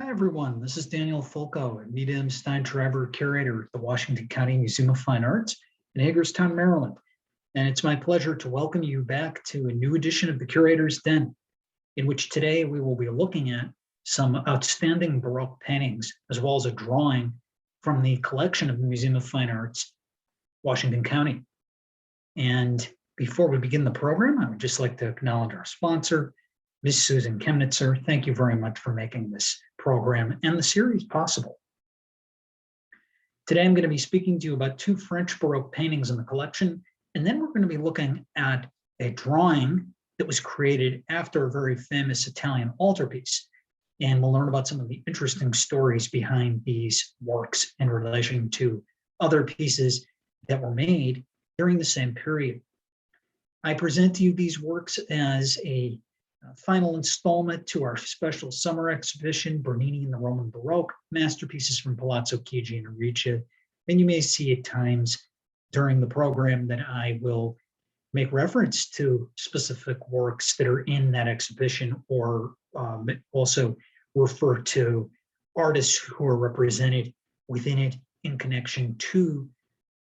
Hi, everyone. This is Daniel Fulco, Anita M. Steinschreiber, Curator at the Washington County Museum of Fine Arts in Hagerstown, Maryland. And it's my pleasure to welcome you back to a new edition of the Curator's Den, in which today we will be looking at some outstanding Baroque paintings, as well as a drawing from the collection of the Museum of Fine Arts, Washington County. And before we begin the program, I would just like to acknowledge our sponsor, Ms. Susan Chemnitzer. Thank you very much for making this program and the series possible. Today, I'm going to be speaking to you about two French Baroque paintings in the collection, and then we're going to be looking at a drawing that was created after a very famous Italian altarpiece. And we'll learn about some of the interesting stories behind these works in relation to other pieces that were made during the same period. I present to you these works as a final installment to our special summer exhibition, Bernini and the Roman Baroque, masterpieces from Palazzo Chigi and Aricia. And you may see at times during the program that I will make reference to specific works that are in that exhibition, or also refer to artists who are represented within it in connection to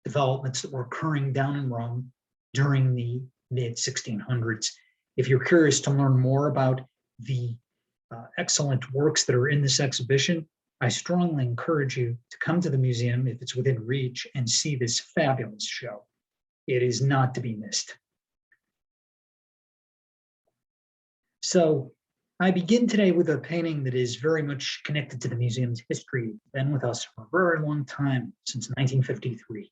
developments that were occurring down in Rome during the mid-1600s. If you're curious to learn more about the excellent works that are in this exhibition, I strongly encourage you to come to the museum if it's within reach and see this fabulous show. It is not to be missed. So I begin today with a painting that is very much connected to the museum's history. It's been with us for a very long time, since 1953.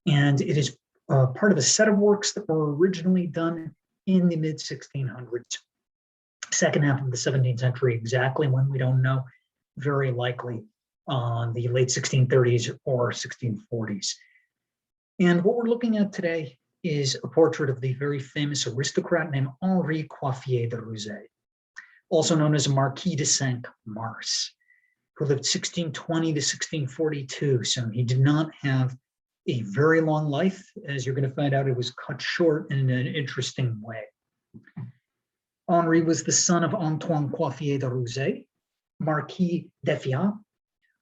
And it is part of a set of works that were originally done in the mid-1600s, second half of the 17th century, exactly when we don't know, very likely the late 1630s or 1640s. And what we're looking at today is a portrait of the very famous aristocrat named Henri Coiffier de Rouzet, also known as Marquis de Cinq-Mars, who lived 1620 to 1642. So he did not have a very long life. As you're going to find out, it was cut short in an interesting way. Henri was the son of Antoine Coiffier de Rouzet, Marquis d'Effiat,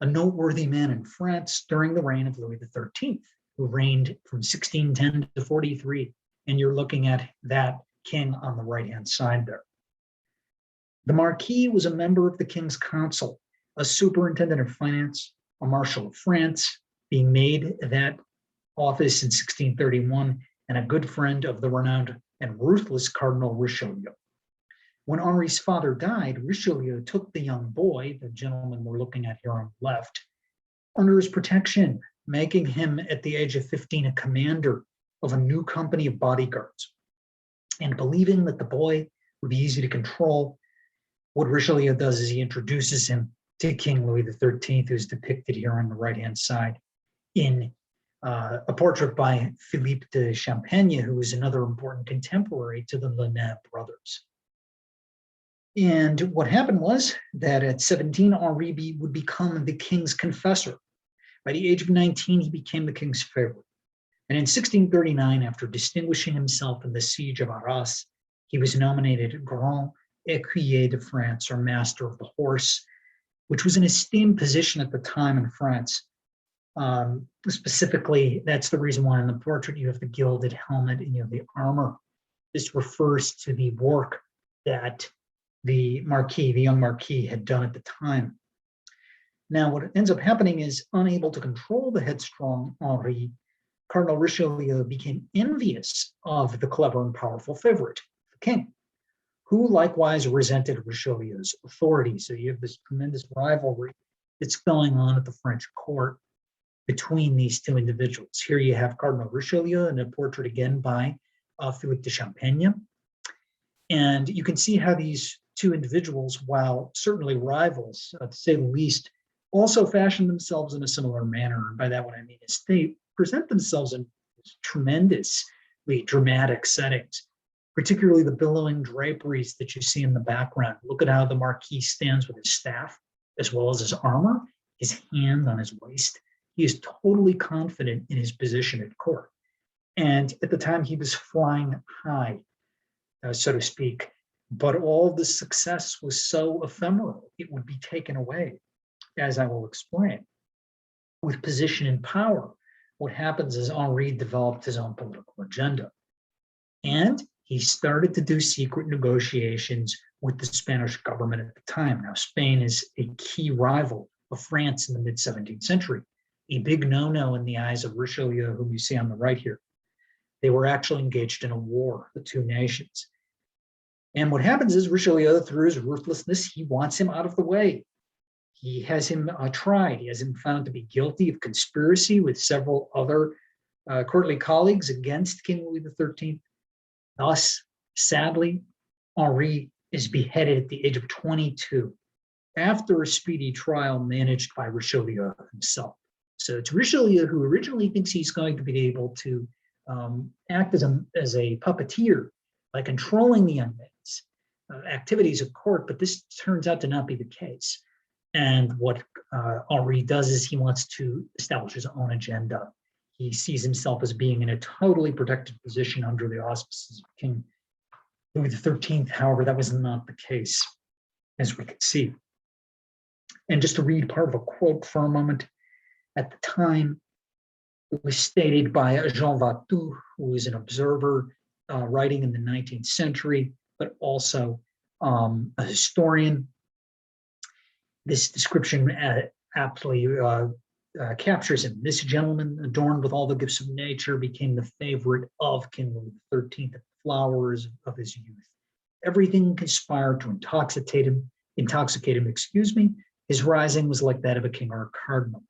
a noteworthy man in France during the reign of Louis XIII, who reigned from 1610 to 43. And you're looking at that king on the right-hand side there. The Marquis was a member of the King's Council, a superintendent of finance, a marshal of France, being made that office in 1631, and a good friend of the renowned and ruthless Cardinal Richelieu. When Henri's father died, Richelieu took the young boy, the gentleman we're looking at here on the left, under his protection, making him at the age of 15 a commander of a new company of bodyguards. And believing that the boy would be easy to control, what Richelieu does is he introduces him to King Louis XIII, who's depicted here on the right-hand side in a portrait by Philippe de Champagne, who was another important contemporary to the Lenain brothers. And what happened was that at 17, Henri would become the king's confessor. By the age of 19, he became the king's favorite. And in 1639, after distinguishing himself in the siege of Arras, he was nominated Grand Écuyer de France, or Master of the Horse, which was an esteemed position at the time in France. Specifically, that's the reason why in the portrait you have the gilded helmet and you have the armor. This refers to the work that the young Marquis, had done at the time. Now, what ends up happening is, unable to control the headstrong Henri, Cardinal Richelieu became envious of the clever and powerful favorite, the king, who likewise resented Richelieu's authority. So you have this tremendous rivalry that's going on at the French court between these two individuals. Here you have Cardinal Richelieu in a portrait again by Philippe de Champagne. And you can see how these two individuals, while certainly rivals, to say the least, also fashion themselves in a similar manner. And by that, what I mean is they present themselves in tremendously dramatic settings, particularly the billowing draperies that you see in the background. Look at how the Marquis stands with his staff, as well as his armor, his hand on his waist. He is totally confident in his position at court. And at the time, he was flying high, so to speak, But all the success was so ephemeral, it would be taken away, as I will explain. With position and power, what happens is Henri developed his own political agenda. And he started to do secret negotiations with the Spanish government at the time. Now, Spain is a key rival of France in the mid-17th century, a big no-no in the eyes of Richelieu, whom you see on the right here. They were actually engaged in a war, the two nations. And what happens is Richelieu, through his ruthlessness, he wants him out of the way. He has him tried. He has him found to be guilty of conspiracy with several other courtly colleagues against King Louis XIII. Thus, sadly, Henri is beheaded at the age of 22 after a speedy trial managed by Richelieu himself. So it's Richelieu who originally thinks he's going to be able to act as a puppeteer by controlling the inmates' activities of court, but this turns out to not be the case. And what Henri does is he wants to establish his own agenda. He sees himself as being in a totally protected position under the auspices of King Louis XIII. However, that was not the case, as we could see. And just to read part of a quote for a moment, at the time, it was stated by Jean Watteau, who is an observer writing in the 19th century, but also a historian. This description aptly captures him. This gentleman, adorned with all the gifts of nature, became the favorite of King Louis XIII, the flowers of his youth. Everything conspired to intoxicate him. His rising was like that of a king or a cardinal.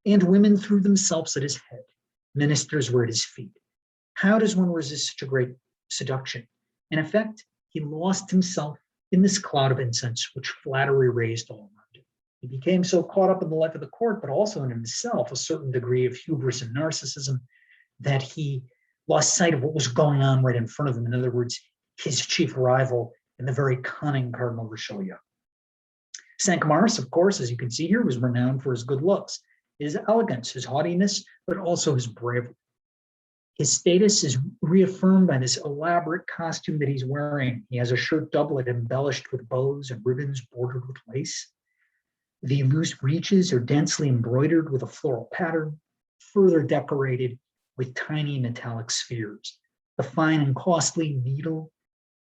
And women threw themselves at his head. Ministers were at his feet. How does one resist such a great seduction? In effect, he lost himself in this cloud of incense which flattery raised all around him. He became so caught up in the life of the court, but also in himself, a certain degree of hubris and narcissism, that he lost sight of what was going on right in front of him. In other words, his chief rival and the very cunning Cardinal Richelieu. Cinq-Mars, of course, as you can see here, was renowned for his good looks, his elegance, his haughtiness, but also his bravery. His status is reaffirmed by this elaborate costume that he's wearing. He has a shirt doublet embellished with bows and ribbons bordered with lace. The loose breeches are densely embroidered with a floral pattern, further decorated with tiny metallic spheres. The fine and costly needle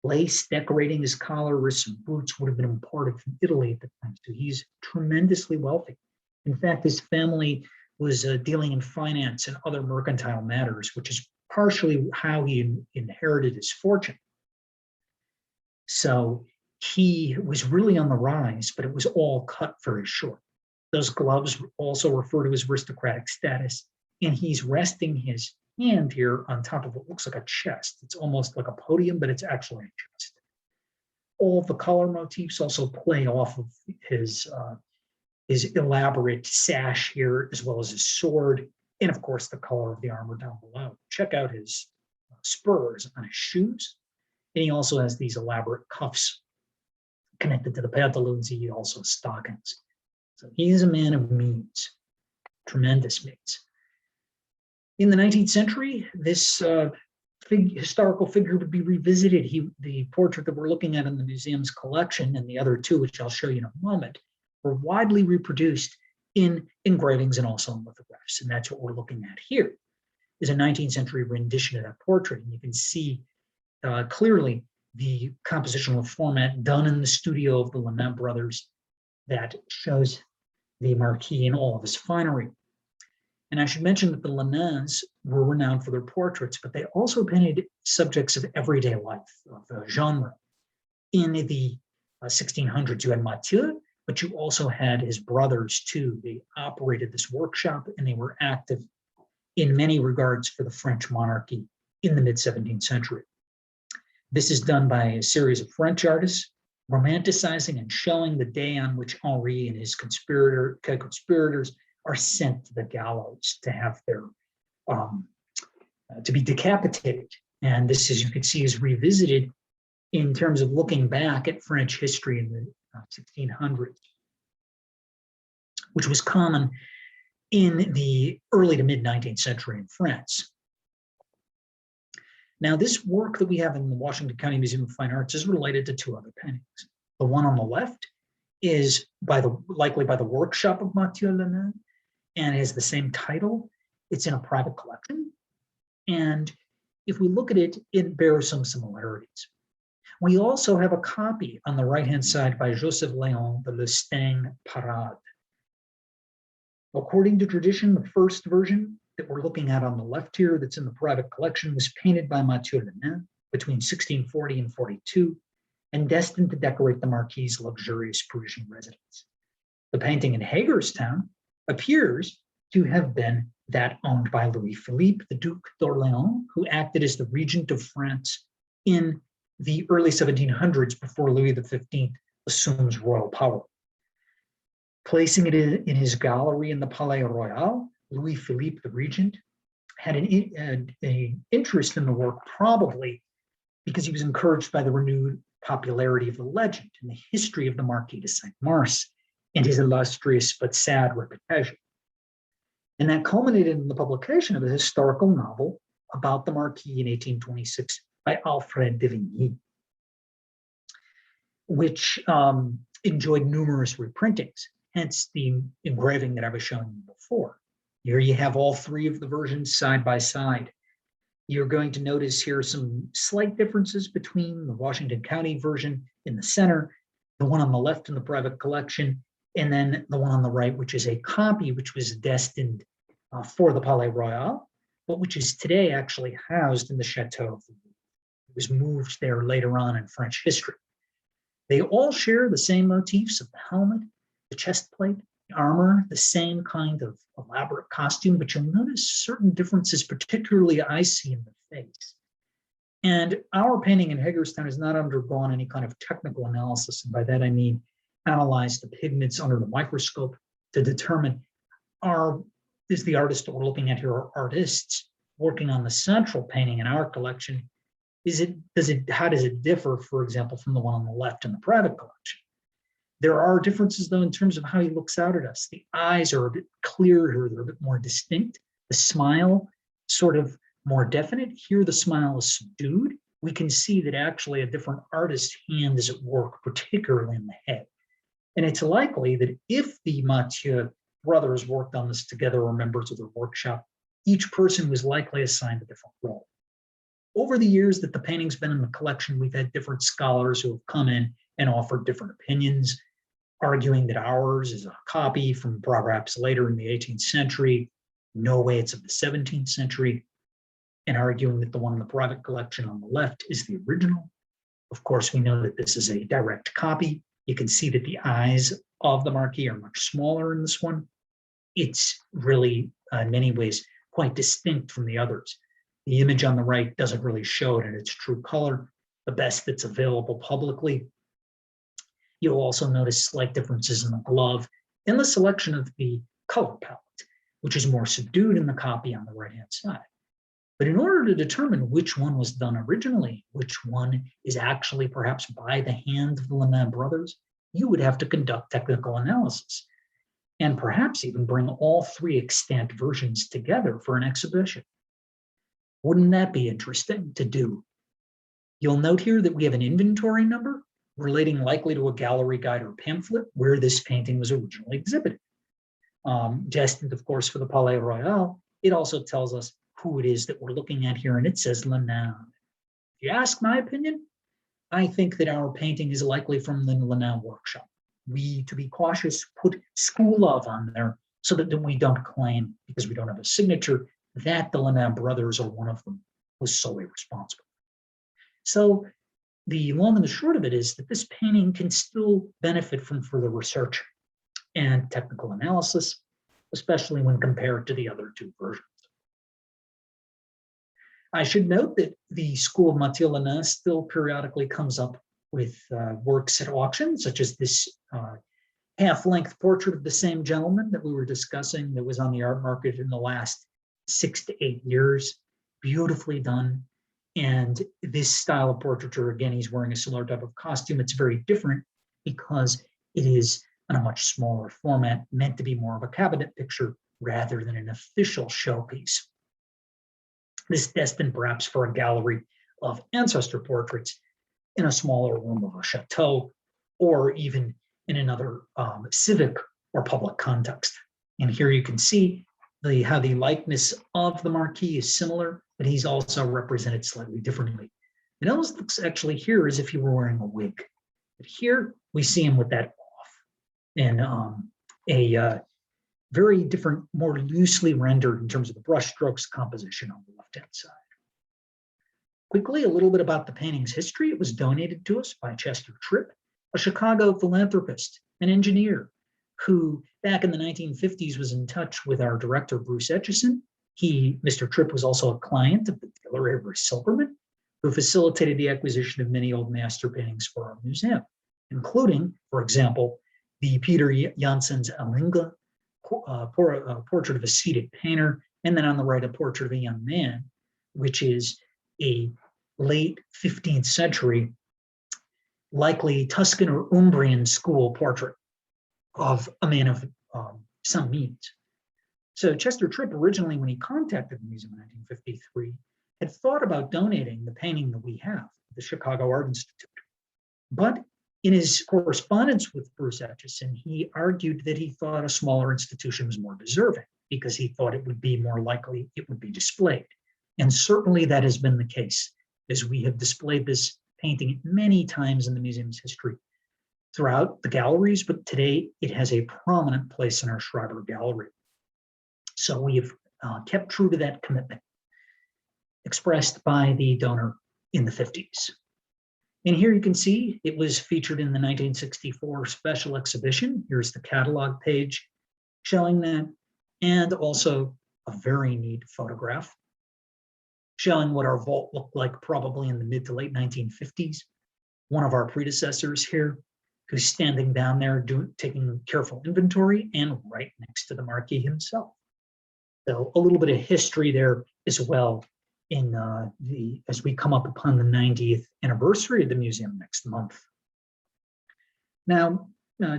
lace decorating his collar, wrists, and boots would have been imported from Italy at the time. So he's tremendously wealthy. In fact, his family was dealing in finance and other mercantile matters, which is partially how he inherited his fortune. So he was really on the rise, but it was all cut very short. Those gloves also refer to his aristocratic status, and he's resting his hand here on top of what looks like a chest. It's almost like a podium, but it's actually a chest. All of the color motifs also play off of his elaborate sash here, as well as his sword, and of course the color of the armor down below. Check out his spurs on his shoes, and he also has these elaborate cuffs connected to the pantaloons. He also has stockings. So he is a man of means, tremendous means. In the 19th century, this historical figure would be revisited. The portrait that we're looking at in the museum's collection, and the other two, which I'll show you in a moment, were widely reproduced in engravings and also in lithographs. And that's what we're looking at here, is a 19th century rendition of that portrait. And you can see clearly the compositional format done in the studio of the Lenain brothers that shows the Marquis in all of his finery. And I should mention that the Lenains were renowned for their portraits, but they also painted subjects of everyday life, of genre. In the 1600s, you had Mathieu, but you also had his brothers too. They operated this workshop, and they were active in many regards for the French monarchy in the mid-17th century. This is done by a series of French artists, romanticizing and showing the day on which Henri and his conspirators are sent to the gallows to have their to be decapitated. And this, as you can see, is revisited in terms of looking back at French history in the 1600s, which was common in the early to mid 19th century in France. Now, this work that we have in the Washington County Museum of Fine Arts is related to two other paintings. The one on the left is likely by the workshop of Mathieu Lenain, and has the same title. It's in a private collection. And if we look at it, it bears some similarities. We also have a copy on the right-hand side by Joseph Léon, the Lestain Parade. According to tradition, the first version that we're looking at on the left here that's in the private collection was painted by Mathieu Lenain between 1640 and 42 and destined to decorate the Marquis's luxurious Parisian residence. The painting in Hagerstown appears to have been that owned by Louis-Philippe, the Duc d'Orléans, who acted as the regent of France in the early 1700s before Louis XV assumes royal power. Placing it in his gallery in the Palais Royal, Louis-Philippe, the regent, had an interest in the work, probably because he was encouraged by the renewed popularity of the legend and the history of the Marquis de Saint-Mars and his illustrious but sad reputation. And that culminated in the publication of a historical novel about the Marquis in 1826 by Alfred de Vigny, which enjoyed numerous reprintings, hence the engraving that I was showing you before. Here you have all three of the versions side by side. You're going to notice here some slight differences between the Washington County version in the center, the one on the left in the private collection, and then the one on the right, which is a copy which was destined for the Palais Royal, but which is today actually housed in the Chateau of the Louvre. It was moved there later on in French history. They all share the same motifs of the helmet, the chest plate, the armor, the same kind of elaborate costume, but you'll notice certain differences, particularly I see in the face. And our painting in Hagerstown has not undergone any kind of technical analysis, and by that I mean analyze the pigments under the microscope to determine is the artist that we're looking at here are artists working on the central painting in our collection. How does it differ, for example, from the one on the left in the private collection? There are differences, though, in terms of how he looks out at us. The eyes are a bit clearer, they're a bit more distinct. The smile, sort of more definite. Here, the smile is subdued. We can see that actually a different artist's hand is at work, particularly in the head. And it's likely that if the Mathieu brothers worked on this together or members of their workshop, each person was likely assigned a different role. Over the years that the painting's been in the collection, we've had different scholars who have come in and offered different opinions, arguing that ours is a copy from perhaps later in the 18th century, no way it's of the 17th century, and arguing that the one in the private collection on the left is the original. Of course, we know that this is a direct copy. You can see that the eyes of the Marquis are much smaller in this one. It's really, in many ways, quite distinct from the others. The image on the right doesn't really show it in its true color, the best that's available publicly. You'll also notice slight differences in the glove and the selection of the color palette, which is more subdued in the copy on the right-hand side. But in order to determine which one was done originally, which one is actually perhaps by the hand of the Lenain brothers, you would have to conduct technical analysis and perhaps even bring all three extant versions together for an exhibition. Wouldn't that be interesting to do? You'll note here that we have an inventory number relating likely to a gallery guide or pamphlet where this painting was originally exhibited. Destined, of course, for the Palais Royal, it also tells us who it is that we're looking at here, and it says Lenain. If you ask my opinion, I think that our painting is likely from the Lenain workshop. We, to be cautious, put school of on there so that we don't claim, because we don't have a signature, that the Lenain brothers or one of them was solely responsible. So the long and the short of it is that this painting can still benefit from further research and technical analysis, especially when compared to the other two versions. I should note that the school of Mathieu Lenain still periodically comes up with works at auction, such as this half-length portrait of the same gentleman that we were discussing that was on the art market in the last 6 to 8 years, beautifully done. And this style of portraiture, again, he's wearing a similar type of costume. It's very different because it is on a much smaller format, meant to be more of a cabinet picture rather than an official showpiece. This destined perhaps for a gallery of ancestor portraits in a smaller room of a chateau, or even in another civic or public context. And here you can see how the likeness of the Marquis is similar, but he's also represented slightly differently. It almost looks actually here as if he were wearing a wig. But here we see him with that off, and a very different, more loosely rendered in terms of the brush strokes composition on the left-hand side. Quickly, a little bit about the painting's history. It was donated to us by Chester Tripp, a Chicago philanthropist and engineer who back in the 1950s was in touch with our director, Bruce Etchison. Mr. Tripp, was also a client of the dealer Avery Silberman, who facilitated the acquisition of many old master paintings for our museum, including, for example, the Peter Janssen's Alinga, portrait of a seated painter, and then on the right, a portrait of a young man, which is a late 15th century, likely Tuscan or Umbrian school portrait of a man of some means. So Chester Tripp, originally when he contacted the museum in 1953, had thought about donating the painting that we have, the Chicago Art Institute. But in his correspondence with Bruce Etchison, he argued that he thought a smaller institution was more deserving because he thought it would be more likely it would be displayed. And certainly that has been the case, as we have displayed this painting many times in the museum's history throughout the galleries, but today it has a prominent place in our Schreiber Gallery. So we have kept true to that commitment expressed by the donor in the 50s. And here you can see it was featured in the 1964 special exhibition. Here's the catalog page showing that, and also a very neat photograph showing what our vault looked like probably in the mid to late 1950s. One of our predecessors here, who's standing down there taking careful inventory and right next to the Marquis himself. So a little bit of history there as well in as we come up upon the 90th anniversary of the museum next month. Now,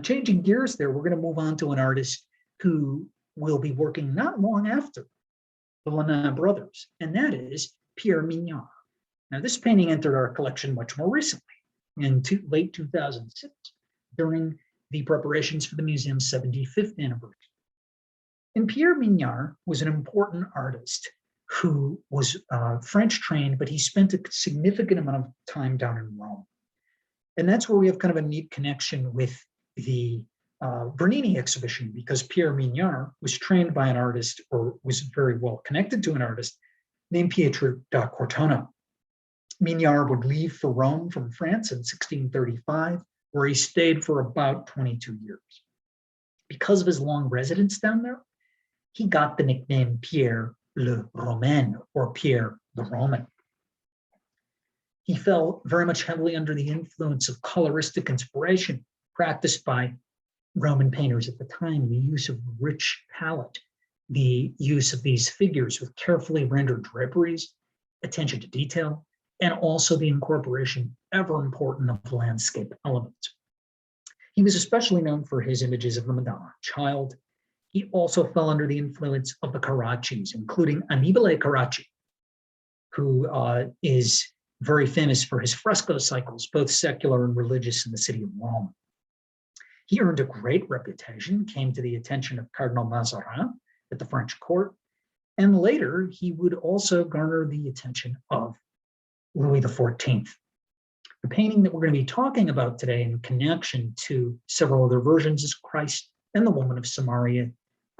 changing gears there, we're going to move on to an artist who will be working not long after the Lenain brothers, and that is Pierre Mignard. Now, this painting entered our collection much more recently, in late 2006, during the preparations for the museum's 75th anniversary. And Pierre Mignard was an important artist who was French trained, but he spent a significant amount of time down in Rome. And that's where we have kind of a neat connection with the Bernini exhibition, because Pierre Mignard was trained by an artist, or was very well connected to an artist named Pietro da Cortona. Mignard would leave for Rome from France in 1635, where he stayed for about 22 years. Because of his long residence down there, he got the nickname Pierre le Romain, or Pierre the Roman. He fell very much heavily under the influence of coloristic inspiration practiced by Roman painters at the time, the use of rich palette, the use of these figures with carefully rendered draperies, attention to detail, and also the incorporation, ever important, of landscape elements. He was especially known for his images of the Madonna Child. He also fell under the influence of the Carraccis, including Annibale Carracci, who is very famous for his fresco cycles, both secular and religious, in the city of Rome. He earned a great reputation, came to the attention of Cardinal Mazarin at the French court, and later he would also garner the attention of Louis XIV. The painting that we're going to be talking about today in connection to several other versions is Christ and the Woman of Samaria,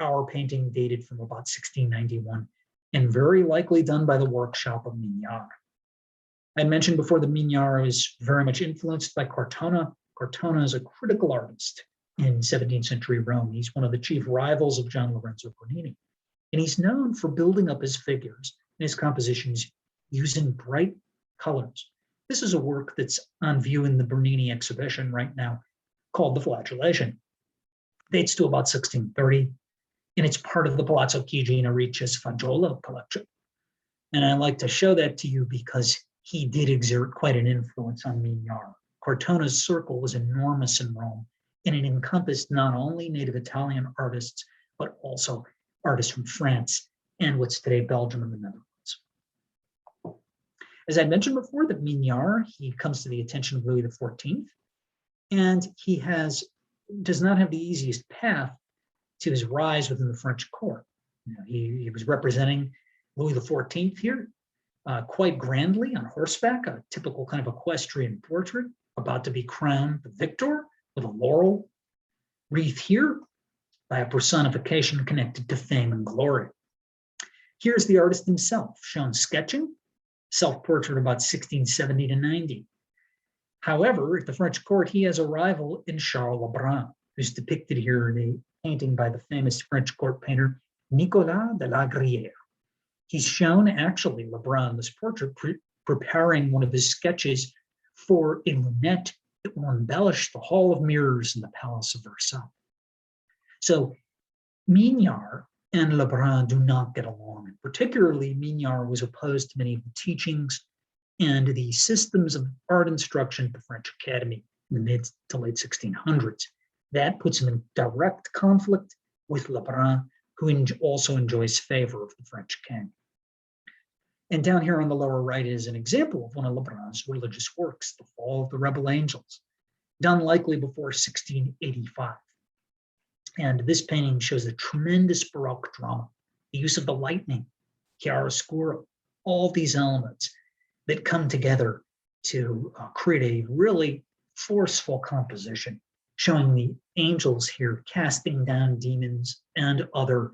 our painting dated from about 1691, and very likely done by the workshop of Mignard. I mentioned before that Mignard is very much influenced by Cortona. Cortona is a critical artist in 17th century Rome. He's one of the chief rivals of Gian Lorenzo Bernini. And he's known for building up his figures and his compositions using bright colors. This is a work that's on view in the Bernini exhibition right now called The Flagellation. Dates to about 1630, and it's part of the Palazzo Chigi in Ricci's Faggiola collection. And I like to show that to you because he did exert quite an influence on Mignard. Cortona's circle was enormous in Rome, and it encompassed not only native Italian artists, but also artists from France and what's today Belgium and the Netherlands. As I mentioned before, that Mignard, he comes to the attention of Louis XIV, and he does not have the easiest path to his rise within the French court. He was representing Louis XIV here quite grandly on horseback, a typical kind of equestrian portrait, about to be crowned the victor with a laurel wreath here by a personification connected to fame and glory. Here's the artist himself, shown sketching, self-portrait about 1670 to 90. However, at the French court, he has a rival in Charles Lebrun, who's depicted here in a painting by the famous French court painter Nicolas de la Grière. He's shown, actually, Lebrun, this portrait, preparing one of his sketches for a lunette that will embellish the Hall of Mirrors in the Palace of Versailles. So Mignard and Lebrun do not get along. And particularly, Mignard was opposed to many of the teachings and the systems of art instruction at the French Academy in the mid to late 1600s. That puts him in direct conflict with Lebrun, who also enjoys favor of the French king. And down here on the lower right is an example of one of Lebrun's religious works, The Fall of the Rebel Angels, done likely before 1685. And this painting shows a tremendous Baroque drama, the use of the lightning, chiaroscuro, all these elements that come together to create a really forceful composition, showing the angels here casting down demons and other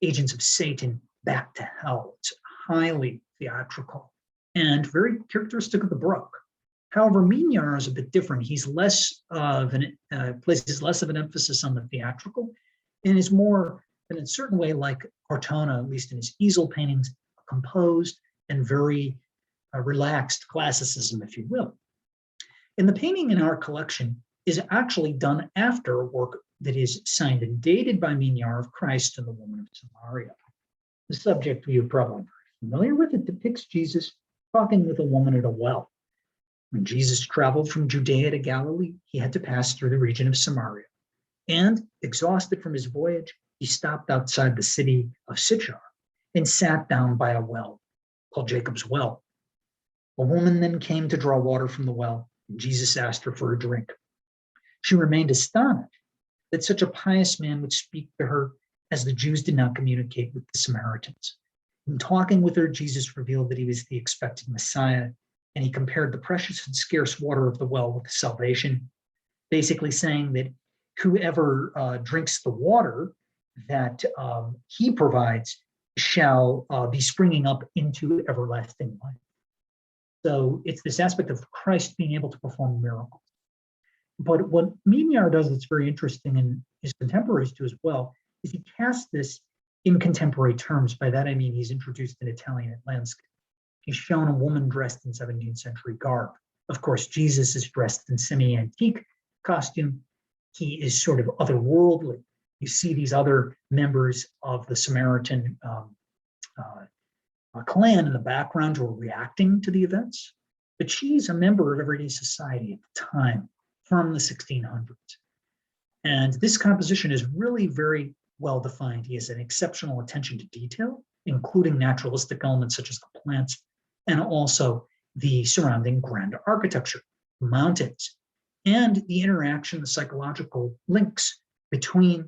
agents of Satan back to hell. It's highly theatrical and very characteristic of the Baroque. However, Mignard is a bit different. He's less of places less of an emphasis on the theatrical, and is more, in a certain way, like Cortona, at least in his easel paintings, composed and very relaxed classicism, if you will. And the painting in our collection is actually done after a work that is signed and dated by Mignard of Christ and the Woman of Samaria. The subject you're probably familiar with. It depicts Jesus talking with a woman at a well. When Jesus traveled from Judea to Galilee, he had to pass through the region of Samaria. And, exhausted from his voyage, he stopped outside the city of Sychar and sat down by a well called Jacob's Well. A woman then came to draw water from the well, and Jesus asked her for a drink. She remained astonished that such a pious man would speak to her, as the Jews did not communicate with the Samaritans. In talking with her, Jesus revealed that he was the expected Messiah, and he compared the precious and scarce water of the well with salvation, basically saying that whoever drinks the water that he provides shall be springing up into everlasting life. So it's this aspect of Christ being able to perform miracles. But what Mignard does that's very interesting, and his contemporaries do as well, is he casts this in contemporary terms. By that I mean he's introduced an Italian landscape. He's shown a woman dressed in 17th century garb. Of course, Jesus is dressed in semi-antique costume. He is sort of otherworldly. You see these other members of the Samaritan clan in the background who are reacting to the events. But she's a member of everyday society at the time from the 1600s. And this composition is really very well defined. He has an exceptional attention to detail, including naturalistic elements such as the plants and also the surrounding grand architecture, mountains, and the interaction, the psychological links between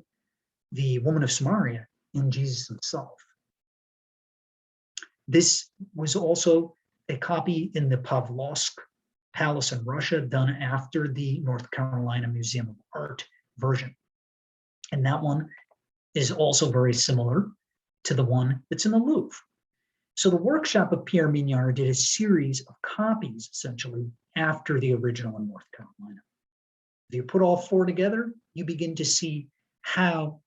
the woman of Samaria and Jesus himself. This was also a copy in the Pavlovsk Palace in Russia, done after the North Carolina Museum of Art version. And that one is also very similar to the one that's in the Louvre. So the workshop of Pierre Mignard did a series of copies, essentially, after the original in North Carolina. If you put all four together, you begin to see how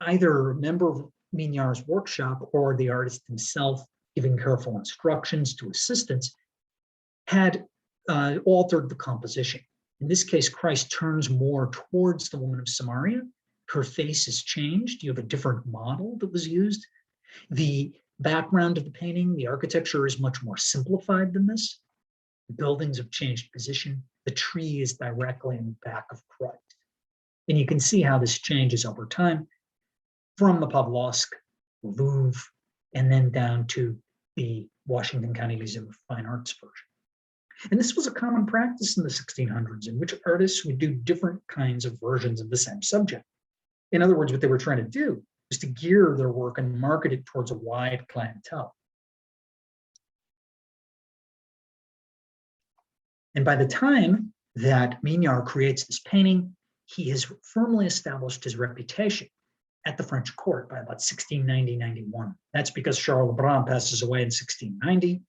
either a member of Mignard's workshop or the artist himself, giving careful instructions to assistants, had altered the composition. In this case, Christ turns more towards the woman of Samaria. Her face is changed. You have a different model that was used. The background of the painting, the architecture is much more simplified than this. The buildings have changed position. The tree is directly in the back of Christ. And you can see how this changes over time from the Pavlovsk, Louvre, and then down to the Washington County Museum of Fine Arts version. And this was a common practice in the 1600s in which artists would do different kinds of versions of the same subject. In other words, what they were trying to do was to gear their work and market it towards a wide clientele. And by the time that Mignard creates this painting, he has firmly established his reputation at the French court by about 1690-91. That's because Charles Lebrun passes away in 1690,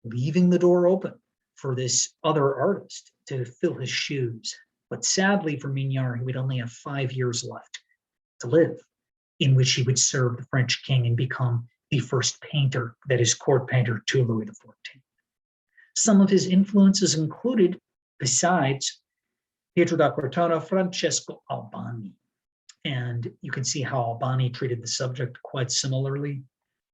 leaving the door open for this other artist to fill his shoes. But sadly for Mignard, he would only have 5 years left to live, in which he would serve the French king and become the first painter, that is, court painter to Louis XIV. Some of his influences included, besides Pietro da Cortona, Francesco Albani. And you can see how Albani treated the subject quite similarly.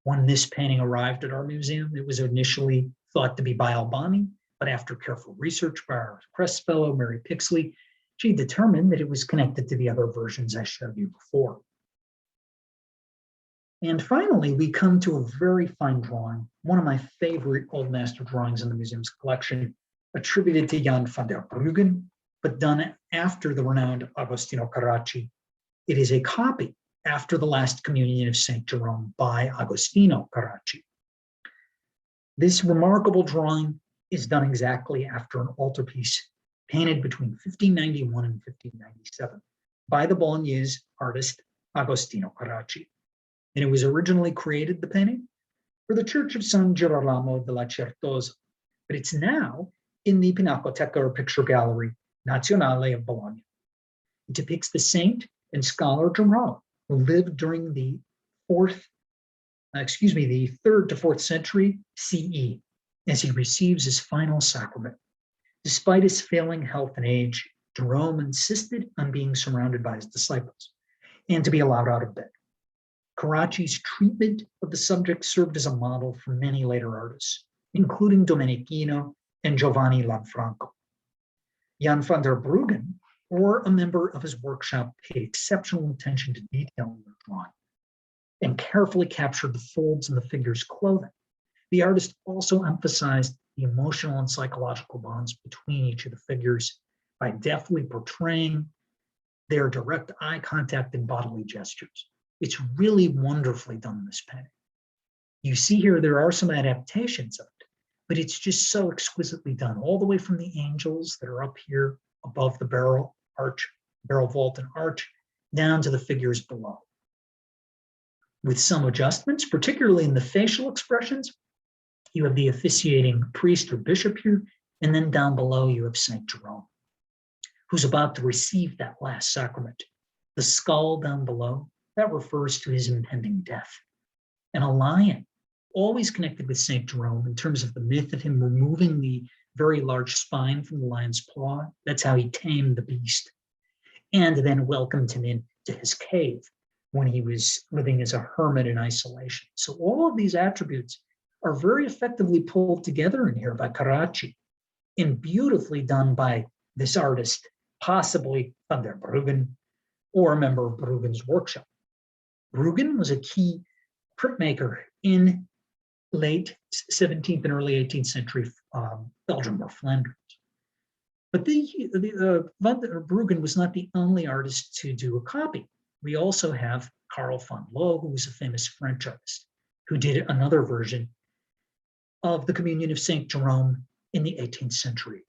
When this painting arrived at our museum, it was initially thought to be by Albani, but after careful research by our press fellow, Mary Pixley, she determined that it was connected to the other versions I showed you before. And finally, we come to a very fine drawing, one of my favorite old master drawings in the museum's collection, attributed to Jan van der Bruggen, but done after the renowned Agostino Carracci. It is a copy after the Last Communion of St. Jerome by Agostino Carracci. This remarkable drawing is done exactly after an altarpiece painted between 1591 and 1597 by the Bolognese artist Agostino Carracci. And it was originally created, the painting, for the Church of San Girolamo della Certosa, but it's now in the Pinacoteca or Picture Gallery Nazionale of Bologna. It depicts the saint and scholar Jerome, who lived during the 3rd to 4th century CE, as he receives his final sacrament. Despite his failing health and age, Jerome insisted on being surrounded by his disciples and to be allowed out of bed. Carracci's treatment of the subject served as a model for many later artists, including Domenichino and Giovanni Lanfranco. Jan van der Bruggen, or a member of his workshop, paid exceptional attention to detail in the drawing and carefully captured the folds in the figure's clothing. The artist also emphasized the emotional and psychological bonds between each of the figures by deftly portraying their direct eye contact and bodily gestures. It's really wonderfully done in this painting. You see here, there are some adaptations of it, but it's just so exquisitely done, all the way from the angels that are up here above the barrel vault and arch, down to the figures below. With some adjustments, particularly in the facial expressions, you have the officiating priest or bishop here, and then down below you have St. Jerome, who's about to receive that last sacrament. The skull down below, that refers to his impending death. And a lion, always connected with St. Jerome in terms of the myth of him removing the very large spine from the lion's paw. That's how he tamed the beast, and then welcomed him into his cave when he was living as a hermit in isolation. So all of these attributes are very effectively pulled together in here by Carracci and beautifully done by this artist, possibly van der Bruggen or a member of Bruggen's workshop. Bruggen was a key printmaker in late 17th and early 18th century Belgium or Flanders. But van der Bruggen was not the only artist to do a copy. We also have Carl van Loo, who was a famous French artist, who did another version of the Communion of St. Jerome in the 18th century.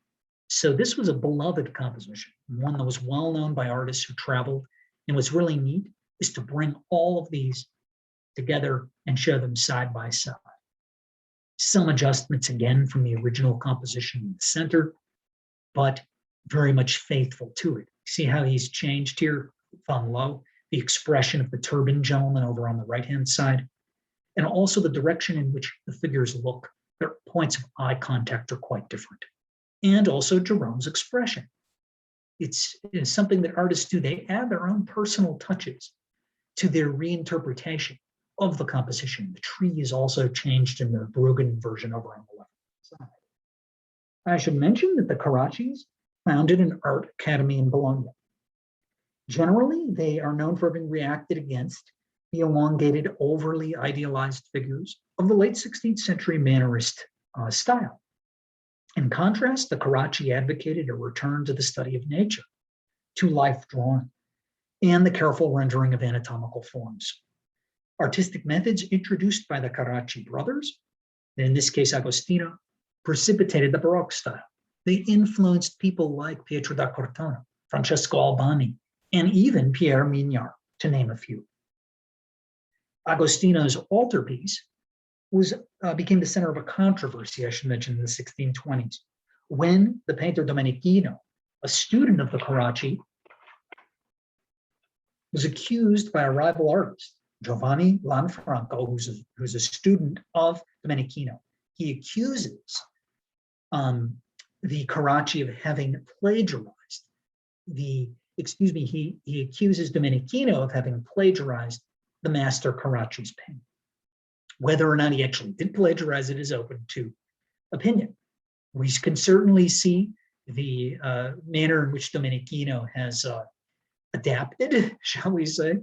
So this was a beloved composition, one that was well known by artists who traveled. And what's really neat is to bring all of these together and show them side by side. Some adjustments again from the original composition in the center, but very much faithful to it. See how he's changed here, Van Loo, the expression of the turban gentleman over on the right-hand side, and also the direction in which the figures look. Their points of eye contact are quite different. And also Jerome's expression. It's something that artists do. They add their own personal touches to their reinterpretation of the composition. The tree is also changed in the Bruggen version over on the left side. I should mention that the Carraccis founded an art academy in Bologna. Generally, they are known for having reacted against the elongated, overly idealized figures of the late 16th century Mannerist style. In contrast, the Carracci advocated a return to the study of nature, to life drawing, and the careful rendering of anatomical forms. Artistic methods introduced by the Carracci brothers, in this case Agostino, precipitated the Baroque style. They influenced people like Pietro da Cortona, Francesco Albani, and even Pierre Mignard, to name a few. Agostino's altarpiece became the center of a controversy, I should mention, in the 1620s, when the painter Domenichino, a student of the Carracci, was accused by a rival artist, Giovanni Lanfranco, who's a student of Domenichino. He accuses the Carracci of having plagiarized he accuses Domenichino of having plagiarized the master Carracci's painting. Whether or not he actually did plagiarize it is open to opinion. We can certainly see the manner in which Domenichino has adapted, shall we say,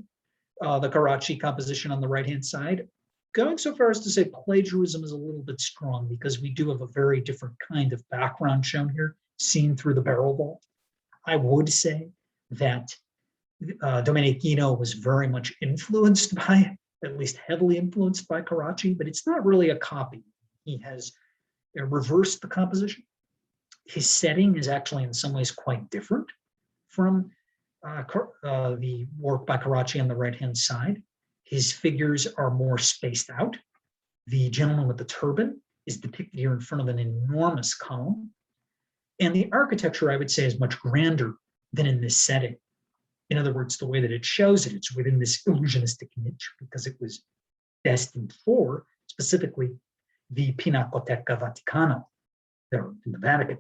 the Carracci composition on the right-hand side, going so far as to say plagiarism is a little bit strong because we do have a very different kind of background shown here, seen through the barrel vault. I would say that Domenichino was very much influenced by, at least heavily influenced by Carracci, but it's not really a copy. He has reversed the composition. His setting is actually in some ways quite different from the work by Carracci on the right-hand side. His figures are more spaced out. The gentleman with the turban is depicted here in front of an enormous column. And the architecture, I would say, is much grander than in this setting. In other words, the way that it shows it, it's within this illusionistic niche because it was destined for, specifically, the Pinacoteca Vaticana there in the Vatican.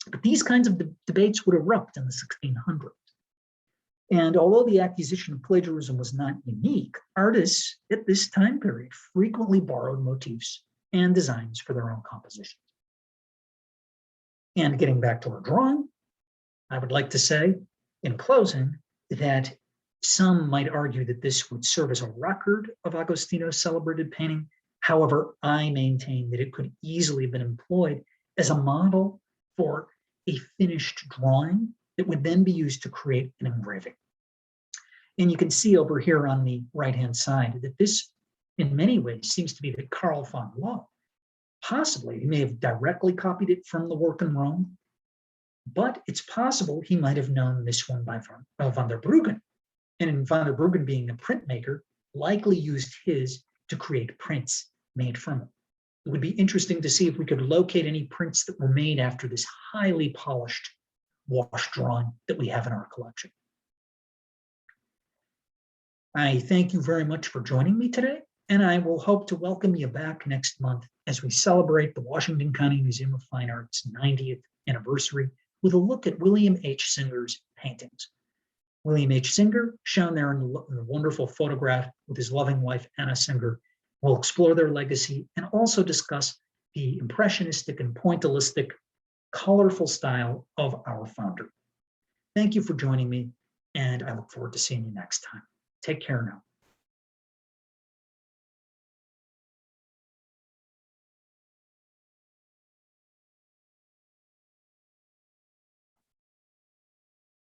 But these kinds of debates would erupt in the 1600s. And although the accusation of plagiarism was not unique, artists at this time period frequently borrowed motifs and designs for their own compositions. And getting back to our drawing, I would like to say in closing that some might argue that this would serve as a record of Agostino's celebrated painting. However, I maintain that it could easily have been employed as a model for a finished drawing that would then be used to create an engraving. And you can see over here on the right-hand side that this, in many ways, seems to be that Carl von Loew, possibly, he may have directly copied it from the work in Rome, but it's possible he might have known this one by van der Bruggen. And van der Bruggen, being a printmaker, likely used his to create prints made from it. It would be interesting to see if we could locate any prints that were made after this highly polished wash drawing that we have in our collection. I thank you very much for joining me today, and I will hope to welcome you back next month as we celebrate the Washington County Museum of Fine Arts' 90th anniversary with a look at William H. Singer's paintings. William H. Singer, shown there in the wonderful photograph with his loving wife, Anna Singer, will explore their legacy and also discuss the impressionistic and pointillistic, colorful style of our founder. Thank you for joining me, and I look forward to seeing you next time. Take care now.